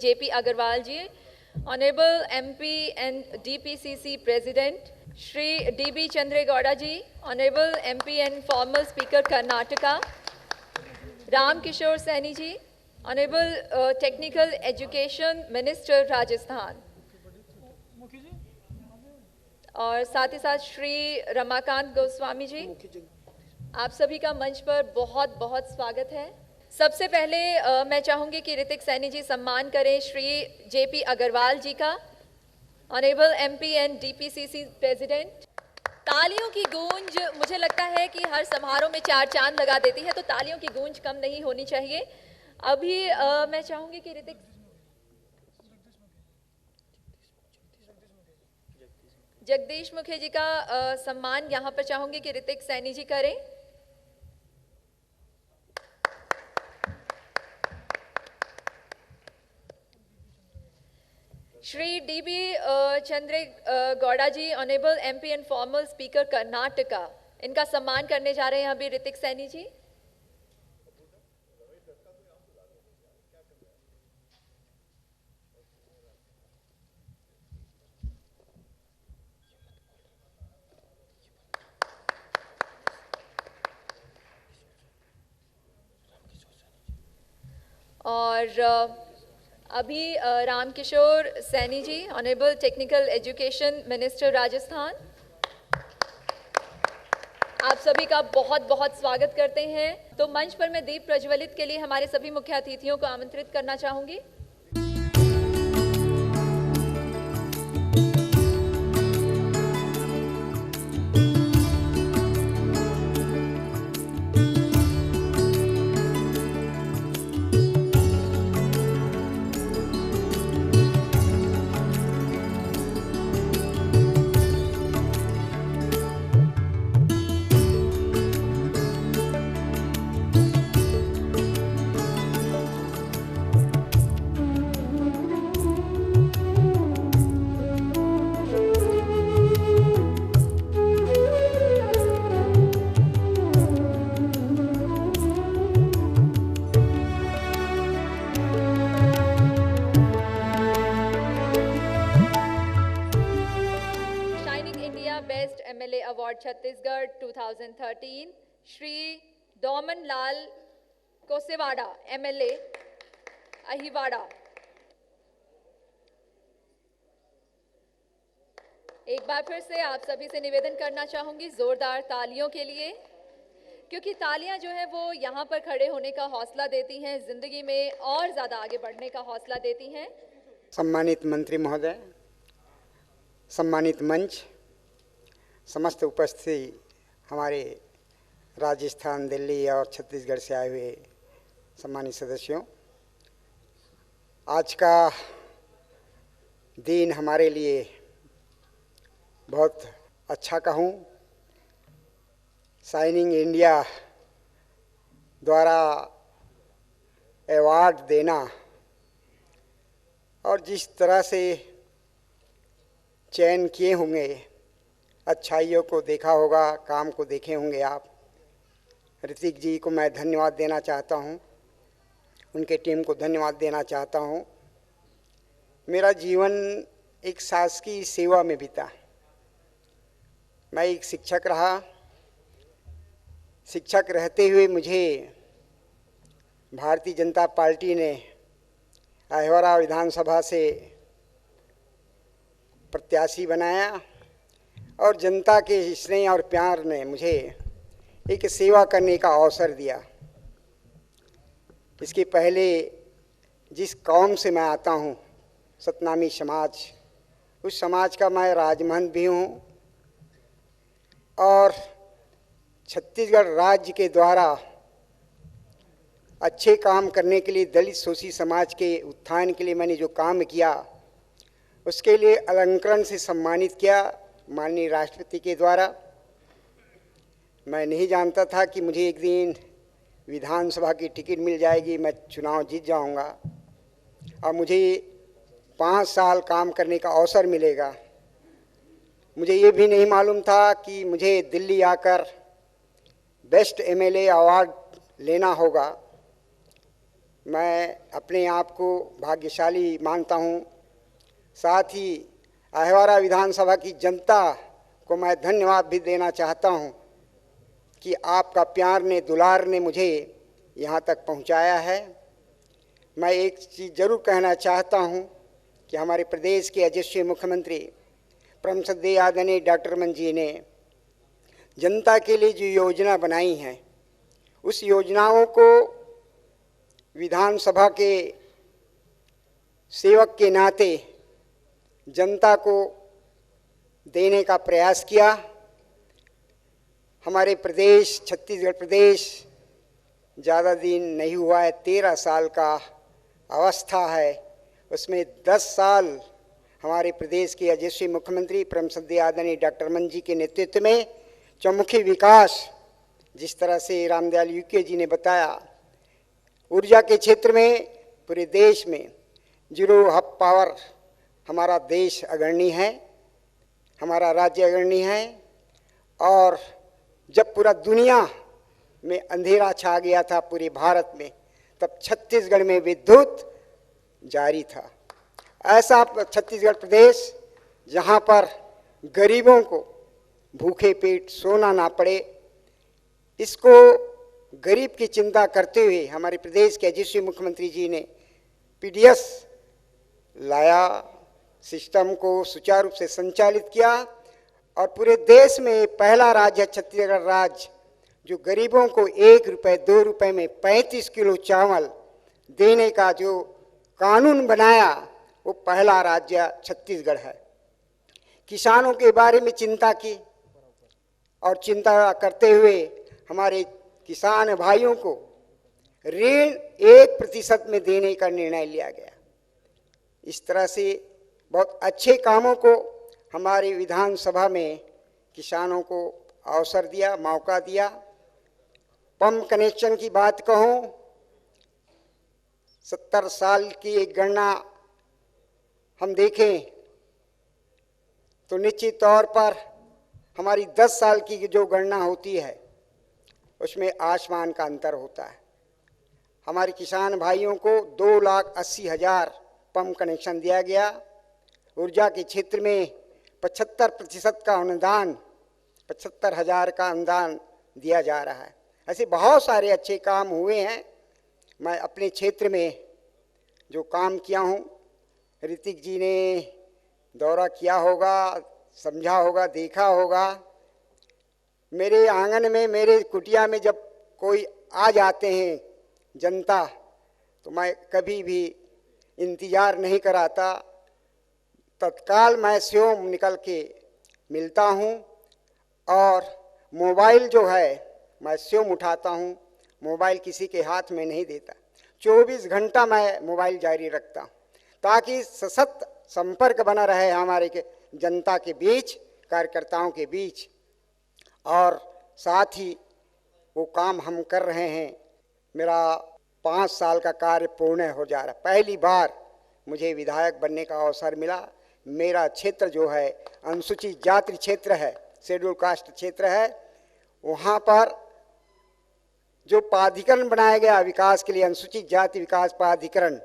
JP Agarwal ji, Honorable MP and DPCC President, Shri DB Chandregowda ji, Honorable MP and former Speaker Karnataka, Ram Kishore Saini ji, Honorable Technical Education Minister Rajasthan, और साथ ही साथ श्री रमाकांत गोस्वामी जी, आप सभी का मंच पर बहुत बहुत स्वागत है। सबसे पहले मैं चाहूंगी कि ऋतिक सैनी जी सम्मान करें श्री JP अग्रवाल जी का, honourable MP and DPCC president. तालियों की गूंज मुझे लगता है कि हर समारोह में चार चांद लगा देती है, तो तालियों की गूंज कम नहीं होनी चाहिए। अभी मैं चाहूंगी कि ऋतिक जगदीश मुखी जी का सम्मान यहाँ पर चाहूंगी कि ऋतिक सैनी जी करें। Shri DB Chandregowda ji, honourable MP and former speaker Karnataka, इनका सम्मान करने जा रहे हैं अभी ऋतिक सैनी जी। और अभी Ramkishore Saini ji, honourable technical education minister Rajasthan, आप सभी का बहुत बहुत स्वागत करते हैं। तो मंच पर मैं दीप प्रज्वलित के लिए हमारे सभी मुख्य अतिथियों को आमंत्रित करना चाहूंगी। अवार्ड छत्तीसगढ़ 2013 श्री डोमन लाल कोसेवाड़ा MLA अहिवाड़ा। एक बार फिर से आप सभी से निवेदन करना चाहूंगी जोरदार तालियों के लिए, क्योंकि तालियां जो है वो यहाँ पर खड़े होने का हौसला देती हैं, जिंदगी में और ज्यादा आगे बढ़ने का हौसला देती हैं। सम्मानित मंत्री महोदय, सम्मानित मंच, समस्त उपस्थिति हमारे राजस्थान, दिल्ली और छत्तीसगढ़ से आए हुए सम्मानित सदस्यों, आज का दिन हमारे लिए बहुत अच्छा कहूँ। शाइनिंग इंडिया द्वारा अवार्ड देना और जिस तरह से चयन किए होंगे, अच्छाइयों को देखा होगा, काम को देखे होंगे आप। ऋतिक जी को मैं धन्यवाद देना चाहता हूँ, उनके टीम को धन्यवाद देना चाहता हूँ। मेरा जीवन एक शासकीय सेवा में बीता। मैं एक शिक्षक रहा। शिक्षक रहते हुए मुझे भारतीय जनता पार्टी ने अहिवाड़ा विधानसभा से प्रत्याशी बनाया और जनता के स्नेह और प्यार ने मुझे एक सेवा करने का अवसर दिया। इसके पहले जिस कौम से मैं आता हूँ, सतनामी समाज, उस समाज का मैं राजमहंत भी हूँ और छत्तीसगढ़ राज्य के द्वारा अच्छे काम करने के लिए दलित शोषित समाज के उत्थान के लिए मैंने जो काम किया, उसके लिए अलंकरण से सम्मानित किया माननीय राष्ट्रपति के द्वारा। मैं नहीं जानता था कि मुझे एक दिन विधानसभा की टिकट मिल जाएगी, मैं चुनाव जीत जाऊंगा और मुझे 5 साल काम करने का अवसर मिलेगा। मुझे ये भी नहीं मालूम था कि मुझे दिल्ली आकर बेस्ट MLA अवार्ड लेना होगा। मैं अपने आप को भाग्यशाली मानता हूँ। साथ ही अहिवारा विधानसभा की जनता को मैं धन्यवाद भी देना चाहता हूँ कि आपका प्यार ने, दुलार ने मुझे यहाँ तक पहुँचाया है। मैं एक चीज़ ज़रूर कहना चाहता हूँ कि हमारे प्रदेश के यशस्वी मुख्यमंत्री परम श्रद्धेय आदरणीय डॉक्टर रमन जी ने जनता के लिए जो योजना बनाई हैं, उस योजनाओं को विधानसभा के सेवक के नाते जनता को देने का प्रयास किया। हमारे प्रदेश, छत्तीसगढ़ प्रदेश ज़्यादा दिन नहीं हुआ है, 13 साल का अवस्था है। उसमें 10 साल हमारे प्रदेश के यशस्वी मुख्यमंत्री परम श्रद्धेय आदरणीय डॉक्टर रमन जी के नेतृत्व में चौमुखी विकास, जिस तरह से रामदयाल यूके जी ने बताया, ऊर्जा के क्षेत्र में पूरे देश में जीरो हब पावर हमारा देश अग्रणी है, हमारा राज्य अग्रणी है। और जब पूरा दुनिया में अंधेरा छा गया था पूरे भारत में, तब छत्तीसगढ़ में विद्युत जारी था। ऐसा छत्तीसगढ़ प्रदेश जहाँ पर गरीबों को भूखे पेट सोना ना पड़े, इसको गरीब की चिंता करते हुए हमारे प्रदेश के यशस्वी मुख्यमंत्री जी ने पीडीएस लाया, सिस्टम को सुचारू रूप से संचालित किया और पूरे देश में पहला राज्य है छत्तीसगढ़ राज्य जो गरीबों को 1 रुपये 2 रुपये में 35 किलो चावल देने का जो कानून बनाया, वो पहला राज्य छत्तीसगढ़ है। किसानों के बारे में चिंता की और चिंता करते हुए हमारे किसान भाइयों को ऋण 1% में देने का निर्णय लिया गया। इस तरह से बहुत अच्छे कामों को हमारे विधानसभा में किसानों को अवसर दिया, मौका दिया। पंप कनेक्शन की बात कहूँ, 70 साल की एक गणना हम देखें तो निश्चित तौर पर हमारी 10 साल की जो गणना होती है उसमें आसमान का अंतर होता है। हमारे किसान भाइयों को 2,80,000 पंप कनेक्शन दिया गया। ऊर्जा के क्षेत्र में 75% का अनुदान, 75,000 का अनुदान दिया जा रहा है। ऐसे बहुत सारे अच्छे काम हुए हैं। मैं अपने क्षेत्र में जो काम किया हूँ, ऋतिक जी ने दौरा किया होगा, समझा होगा, देखा होगा। मेरे आंगन में, मेरे कुटिया में जब कोई आ जाते हैं जनता, तो मैं कभी भी इंतज़ार नहीं कराता, तत्काल मैं स्वयं निकल के मिलता हूँ और मोबाइल जो है मैं स्वयं उठाता हूँ। मोबाइल किसी के हाथ में नहीं देता, 24 घंटा मैं मोबाइल जारी रखता हूँ ताकि सशक्त संपर्क बना रहे हमारे के जनता के बीच, कार्यकर्ताओं के बीच। और साथ ही वो काम हम कर रहे हैं। मेरा 5 साल का कार्य पूर्ण हो जा रहा है। पहली बार मुझे विधायक बनने का अवसर मिला। मेरा क्षेत्र जो है अनुसूचित जाति क्षेत्र है, शेड्यूल कास्ट क्षेत्र है। वहाँ पर जो प्राधिकरण बनाया गया विकास के लिए, अनुसूचित जाति विकास प्राधिकरण,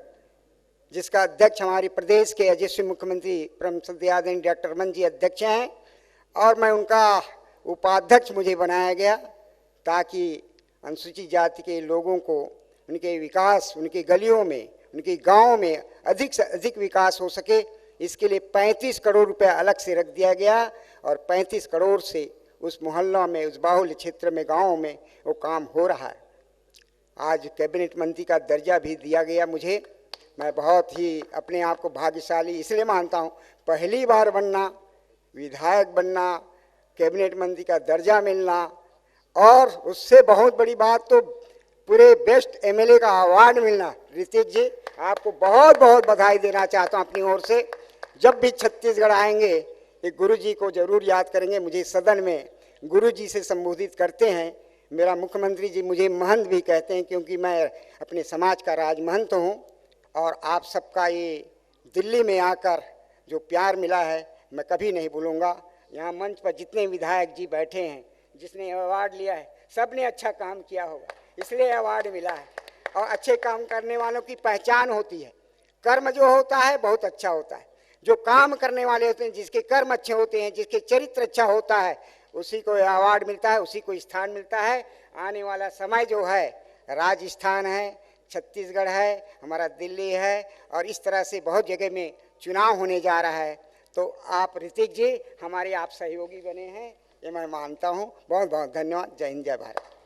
जिसका अध्यक्ष हमारे प्रदेश के यशस्वी मुख्यमंत्री परम श्रद्धेय आदरणीय डॉक्टर रमन जी अध्यक्ष हैं और मैं उनका उपाध्यक्ष मुझे बनाया गया ताकि अनुसूचित जाति के लोगों को उनके विकास, उनकी गलियों में, उनके गाँव में अधिक से अधिक विकास हो सके। इसके लिए 35 करोड़ रुपए अलग से रख दिया गया और 35 करोड़ से उस मोहल्ला में, उस बाहुल्य क्षेत्र में, गाँव में वो काम हो रहा है। आज कैबिनेट मंत्री का दर्जा भी दिया गया मुझे। मैं बहुत ही अपने आप को भाग्यशाली इसलिए मानता हूँ, पहली बार बनना, विधायक बनना, कैबिनेट मंत्री का दर्जा मिलना और उससे बहुत बड़ी बात तो पूरे बेस्ट एमएलए का अवार्ड मिलना। ऋतिक जी, आपको बहुत बहुत बधाई देना चाहता हूँ अपनी ओर से। जब भी छत्तीसगढ़ आएंगे एक गुरु जी को जरूर याद करेंगे। मुझे सदन में गुरु जी से संबोधित करते हैं। मेरा मुख्यमंत्री जी मुझे महंत भी कहते हैं क्योंकि मैं अपने समाज का राज महंत हूँ। और आप सबका ये दिल्ली में आकर जो प्यार मिला है मैं कभी नहीं भूलूंगा। यहाँ मंच पर जितने विधायक जी बैठे हैं, जिसने अवार्ड लिया है, सब ने अच्छा काम किया होगा, इसलिए अवार्ड मिला है। और अच्छे काम करने वालों की पहचान होती है। कर्म जो होता है बहुत अच्छा होता है, जो काम करने वाले होते हैं, जिसके कर्म अच्छे होते हैं, जिसके चरित्र अच्छा होता है, उसी को अवार्ड मिलता है, उसी को स्थान मिलता है। आने वाला समय जो है, राजस्थान है, छत्तीसगढ़ है, हमारा दिल्ली है, और इस तरह से बहुत जगह में चुनाव होने जा रहा है। तो आप ऋतिक जी हमारे आप सहयोगी बने हैं, ये मैं मानता हूँ। बहुत बहुत धन्यवाद। जय हिंद, जय भारत।